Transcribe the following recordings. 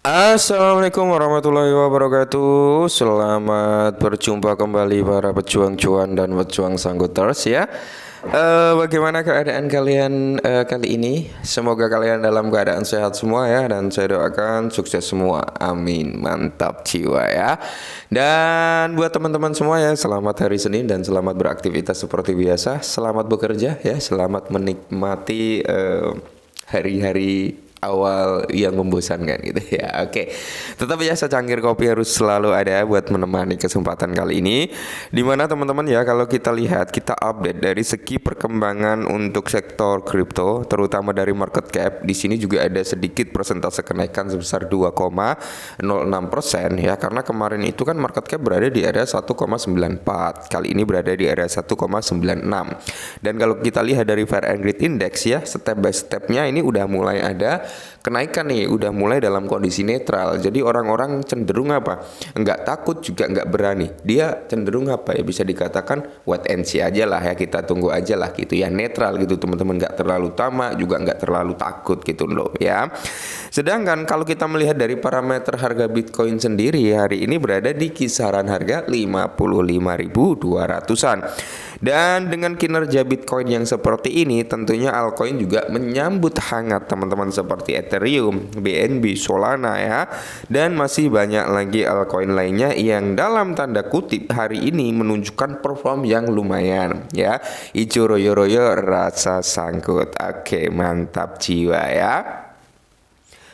Assalamualaikum warahmatullahi wabarakatuh. Selamat berjumpa kembali para pejuang cuan dan pejuang sangguters ya. Bagaimana keadaan kalian kali ini? Semoga kalian dalam keadaan sehat semua ya, dan saya doakan sukses semua. Amin. Mantap jiwa ya. Dan buat teman-teman semua ya, selamat hari Senin dan selamat beraktivitas seperti biasa. Selamat bekerja ya, selamat menikmati hari-hari awal yang membosankan gitu ya. Oke. Tetap ya secangkir kopi harus selalu ada buat menemani kesempatan kali ini. Dimana teman-teman ya, kalau kita lihat, kita update dari segi perkembangan untuk sektor kripto, terutama dari market cap. Di sini juga ada sedikit persentase kenaikan sebesar 2,06% ya, karena kemarin itu kan market cap berada di area 1,94. Kali ini berada di area 1,96. Dan kalau kita lihat dari Fair and Greed Index ya, step by stepnya ini udah mulai ada kenaikan nih, udah mulai dalam kondisi netral. Jadi orang-orang cenderung apa? Enggak takut juga enggak berani. Dia cenderung apa ya? Bisa dikatakan wait and see aja lah ya, kita tunggu aja lah gitu ya, netral gitu teman-teman, enggak terlalu tamak juga enggak terlalu takut gitu loh ya. Sedangkan kalau kita melihat dari parameter harga Bitcoin sendiri hari ini berada di kisaran harga 55.200-an. Dan dengan kinerja Bitcoin yang seperti ini, tentunya altcoin juga menyambut hangat teman-teman, seperti Ethereum, BNB, Solana ya. Dan masih banyak lagi altcoin lainnya yang dalam tanda kutip hari ini menunjukkan perform yang lumayan ya. Ijo royo-royo rasa sangkut. Oke, mantap jiwa ya.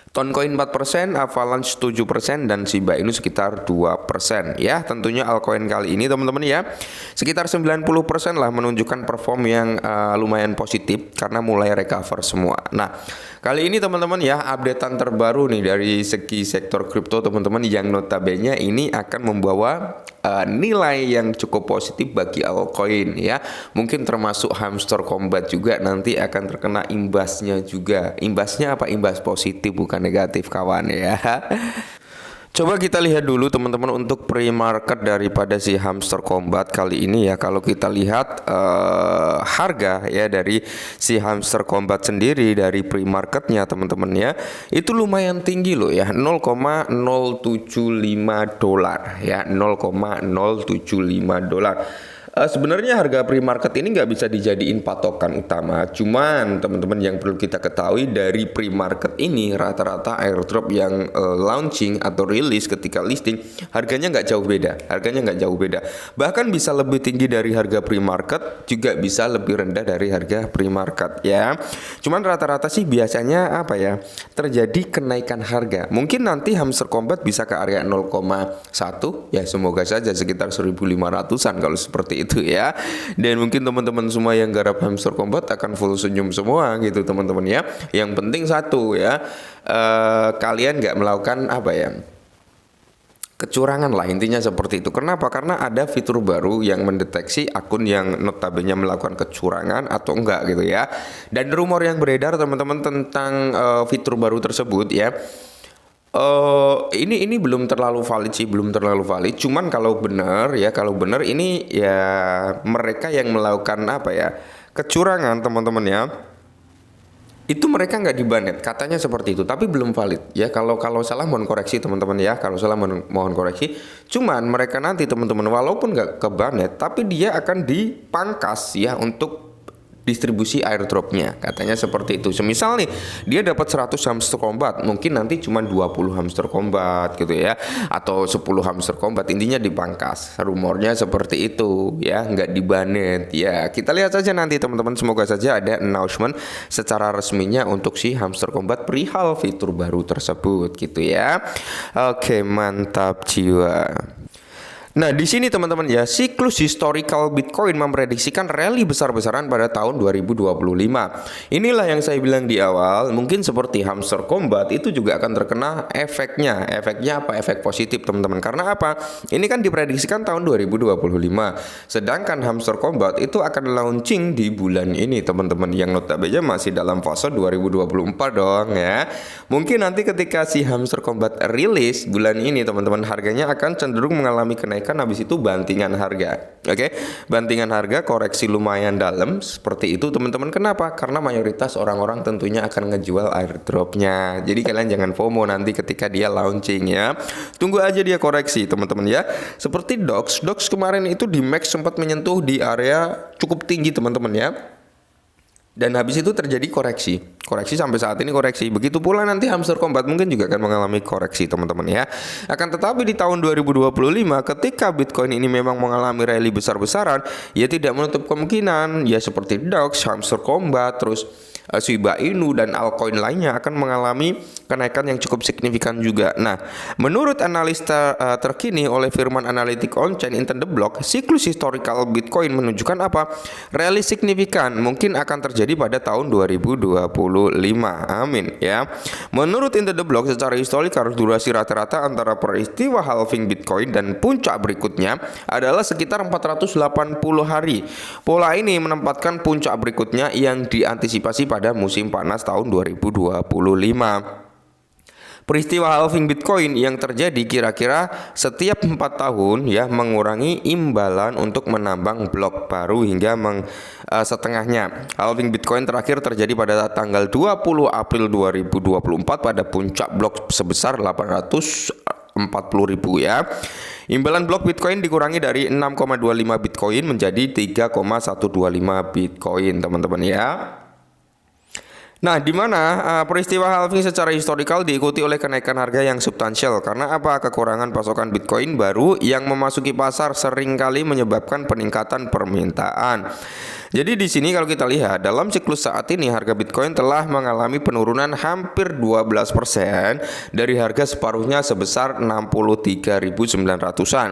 Toncoin 4%, Avalanche 7%, dan Shiba Inu sekitar 2% ya. Tentunya altcoin kali ini teman-teman ya, sekitar 90% lah menunjukkan perform yang lumayan positif karena mulai recover semua. Nah, kali ini teman-teman ya, updatean terbaru nih dari segi sektor kripto teman-teman, yang notabene ini akan membawa nilai yang cukup positif bagi altcoin ya. Mungkin termasuk Hamster Combat juga nanti akan terkena imbasnya juga. Imbasnya apa? Imbas positif bukan negatif kawan ya. Coba kita lihat dulu teman-teman untuk pre-market daripada si Hamster Combat kali ini ya. Kalau kita lihat harga ya dari si Hamster Combat sendiri dari pre-marketnya teman-teman ya, itu lumayan tinggi loh ya, 0,075 dolar ya, 0,075 dolar. Sebenarnya harga pre-market ini nggak bisa dijadiin patokan utama. Cuman teman-teman yang perlu kita ketahui dari pre-market ini, rata-rata airdrop yang launching atau rilis ketika listing harganya nggak jauh beda. Bahkan bisa lebih tinggi dari harga pre-market, juga bisa lebih rendah dari harga pre-market ya. Cuman rata-rata sih biasanya apa ya, terjadi kenaikan harga. Mungkin nanti Hamster Combat bisa ke area 0,1 ya, semoga saja sekitar 1.500-an kalau seperti itu ya. Dan mungkin teman-teman semua yang garap Hamster Combat akan full senyum semua gitu teman-teman ya. Yang penting satu ya, kalian nggak melakukan apa ya, kecurangan lah, intinya seperti itu. Kenapa? Karena ada fitur baru yang mendeteksi akun yang notabene melakukan kecurangan atau enggak gitu ya. Dan rumor yang beredar teman-teman tentang fitur baru tersebut ya, ini belum terlalu valid sih, belum terlalu valid. Cuman kalau benar ini ya mereka yang melakukan apa ya, kecurangan teman-teman ya, itu mereka nggak dibanet, katanya seperti itu, tapi belum valid ya. Kalau salah mohon koreksi teman-teman ya, kalau salah mohon koreksi. Cuman mereka nanti teman-teman walaupun nggak kebanet, tapi dia akan dipangkas ya untuk distribusi airdropnya, katanya seperti itu. Semisal nih dia dapat 100 Hamster Combat, mungkin nanti cuma 20 Hamster Combat gitu ya, atau 10 Hamster Combat, intinya dipangkas. Rumornya seperti itu ya, nggak dibanet ya. Kita lihat saja nanti teman-teman, semoga saja ada announcement secara resminya untuk si Hamster Combat perihal fitur baru tersebut gitu ya. Oke, mantap jiwa. Nah, di sini teman-teman ya, siklus historical Bitcoin memprediksikan rally besar-besaran pada tahun 2025. Inilah yang saya bilang di awal, mungkin seperti Hamster Combat itu juga akan terkena efeknya. Efeknya apa? Efek positif teman-teman. Karena apa? Ini kan diprediksikan tahun 2025. Sedangkan Hamster Combat itu akan launching di bulan ini teman-teman, yang notabene masih dalam fase 2024 dong ya. Mungkin nanti ketika si Hamster Combat rilis bulan ini teman-teman, harganya akan cenderung mengalami kenaikan kenaikan, habis itu bantingan harga. Oke, bantingan harga koreksi lumayan dalam seperti itu teman-teman. Kenapa? Karena mayoritas orang-orang tentunya akan ngejual airdropnya. Jadi kalian jangan FOMO nanti ketika dia launching ya. Tunggu aja dia koreksi teman-teman ya. Seperti Dox kemarin itu di max sempat menyentuh di area cukup tinggi teman-teman ya. Dan habis itu terjadi koreksi sampai saat ini koreksi. Begitu pula nanti Hamster Combat mungkin juga akan mengalami koreksi teman-teman ya. Akan tetapi di tahun 2025 ketika Bitcoin ini memang mengalami rally besar-besaran, ya tidak menutup kemungkinan ya seperti Dox, Hamster Combat, terus Shiba Inu dan altcoin lainnya akan mengalami kenaikan yang cukup signifikan juga. Nah, menurut analis terkini oleh firman analitik on-chain In The Block, siklus historical Bitcoin menunjukkan apa? Rally signifikan mungkin akan terjadi pada tahun 2025. Amin ya. Menurut In The Block, secara historikal durasi rata-rata antara peristiwa halving Bitcoin dan puncak berikutnya adalah sekitar 480 hari. Pola ini menempatkan puncak berikutnya yang diantisipasi pada musim panas tahun 2025. Peristiwa halving Bitcoin yang terjadi kira-kira setiap 4 tahun ya mengurangi imbalan untuk menambang blok baru hingga setengahnya. Halving Bitcoin terakhir terjadi pada tanggal 20 April 2024 pada puncak blok sebesar 840.000 ya. Imbalan blok Bitcoin dikurangi dari 6,25 Bitcoin menjadi 3,125 Bitcoin teman-teman ya. Nah, di mana peristiwa halving secara historikal diikuti oleh kenaikan harga yang substansial. Karena apa? Kekurangan pasokan Bitcoin baru yang memasuki pasar seringkali menyebabkan peningkatan permintaan. Jadi di sini kalau kita lihat dalam siklus saat ini harga Bitcoin telah mengalami penurunan hampir 12% dari harga separuhnya sebesar 63.900-an.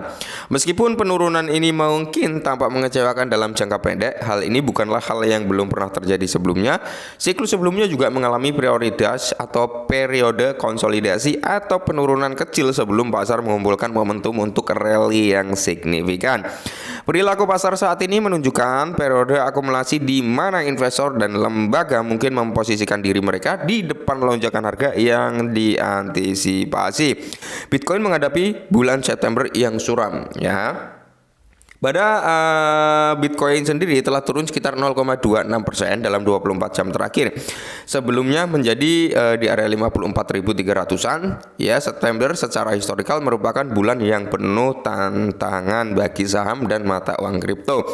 Meskipun penurunan ini mungkin tampak mengecewakan dalam jangka pendek, hal ini bukanlah hal yang belum pernah terjadi sebelumnya. Siklus sebelumnya juga mengalami prioritas atau periode konsolidasi atau penurunan kecil sebelum pasar mengumpulkan momentum untuk rally yang signifikan. Perilaku pasar saat ini menunjukkan periode akumulasi di mana investor dan lembaga mungkin memposisikan diri mereka di depan lonjakan harga yang diantisipasi. Bitcoin menghadapi bulan September yang suram ya. Pada Bitcoin sendiri telah turun sekitar 0,26% dalam 24 jam terakhir. Sebelumnya menjadi di area 54.300-an. Ya, September secara historikal merupakan bulan yang penuh tantangan bagi saham dan mata uang kripto.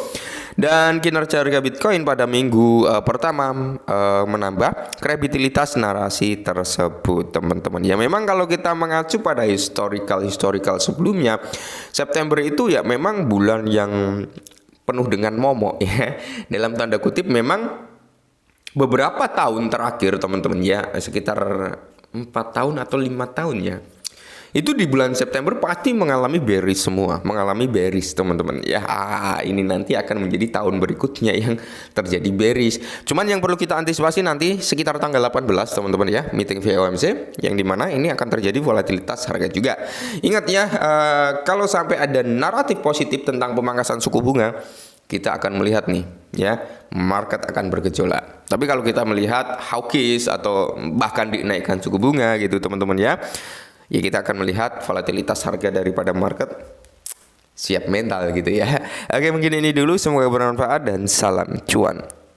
Dan kinerja harga Bitcoin pada minggu pertama menambah kredibilitas narasi tersebut, teman-teman. Ya, memang kalau kita mengacu pada historical sebelumnya, September itu ya memang bulan yang penuh dengan momok ya. Dalam tanda kutip memang beberapa tahun terakhir teman-teman ya, sekitar 4 tahun atau 5 tahun ya. Itu di bulan September pasti mengalami bearish semua, mengalami bearish teman-teman. Ya, ini nanti akan menjadi tahun berikutnya yang terjadi bearish. Cuman yang perlu kita antisipasi nanti sekitar tanggal 18 teman-teman ya, meeting FOMC yang dimana ini akan terjadi volatilitas harga juga. Ingat ya, kalau sampai ada naratif positif tentang pemangkasan suku bunga, kita akan melihat nih ya, market akan bergejolak. Tapi kalau kita melihat hawkish atau bahkan dinaikkan suku bunga gitu teman-teman ya, ya kita akan melihat volatilitas harga daripada market siap mental gitu ya. Oke, mungkin ini dulu, semoga bermanfaat dan salam cuan.